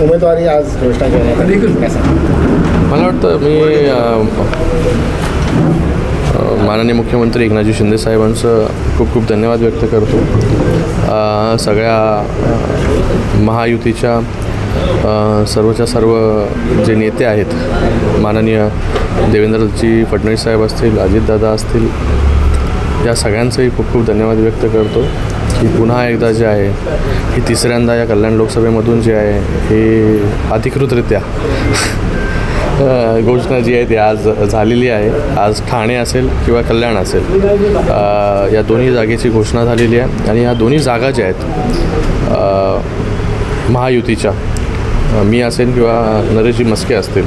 उमेदवारी आज घोषणा करण्यात आली. मला वाटतं माननीय मुख्यमंत्री एकनाथजी शिंदे साहेबांचं खूप खूप धन्यवाद व्यक्त करतो. सगळ्या महायुतीच्या सर्वच्या सर्व जे नेते आहेत, माननीय देवेंद्रजी फडणवीस साहेब असतील, अजितदादा असतील, या सगळ्यांचंही खूप खूप धन्यवाद व्यक्त करतो की पुन्हा एकदा जे आहे ही तिसऱ्यांदा या कल्याण लोकसभेमधून जे आहे हे अधिकृतरित्या घोषणा जी आहे ती आज झालेली आहे. आज ठाणे असेल किंवा कल्याण असेल, या दोन्ही जागेची घोषणा झालेली आहे. आणि या दोन्ही जागा ज्या आहेत महायुतीच्या, मी असेल किंवा नरेशजी मस्के असतील.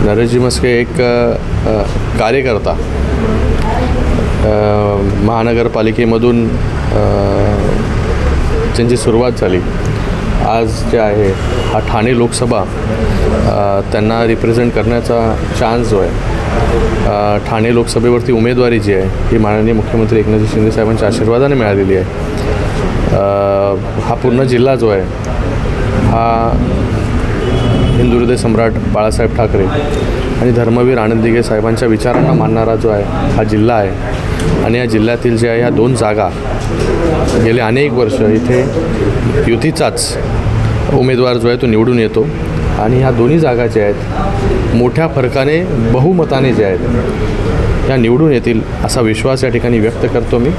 नरेशजी मस्के एक कार्यकर्ता, महानगरपालिकेमधून त्यांची सुरुवात झाली. आज जे आहे हा ठाणे लोकसभा त्यांना रिप्रेझेंट करण्याचा चान्स जो आहे, ठाणे लोकसभेवरती उमेदवारी जी आहे ही माननीय मुख्यमंत्री एकनाथजी शिंदे साहेबांच्या आशीर्वादाने मिळालेली आहे. हा पूर्ण जिल्हा जो आहे हा हिंदुहृदय सम्राट बाळासाहेब ठाकरे आणि धर्मवीर आनंद दिघे साहेबांच्या विचारांना मानणारा जो आहे हा जिल्हा आहे. आणि या जिल्ह्यातील जे आहे या दोन जागा गेले अनेक वर्ष इथे युतीचाच उमेदवार जो आहे तो निवडून येतो. आणि ह्या दोन्ही जागा ज्या आहेत मोठ्या फरकाने, बहुमताने जे आहेत या निवडून येतील असा विश्वास या ठिकाणी व्यक्त करतो मी.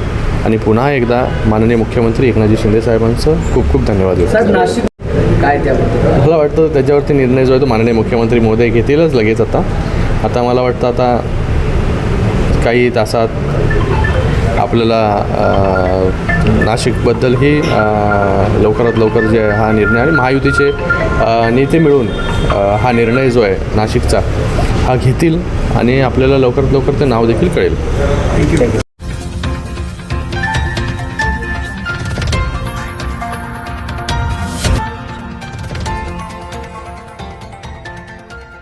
आणि पुन्हा एकदा माननीय मुख्यमंत्री एकनाथजी शिंदे साहेबांचं खूप खूप धन्यवाद देतो. काय त्याबद्दल मला वाटतं त्याच्यावरती निर्णय जो आहे तो माननीय मुख्यमंत्री महोदय घेतीलच लगेच. आता मला वाटतं आता काही तासात आपल्याला नाशिकबद्दलही लवकरात लवकर जे हा निर्णय आणि महायुतीचे नेते मिळून हा निर्णय जो आहे नाशिकचा हा घेतील आणि आपल्याला लवकरात लवकर ते नाव देखील कळेल.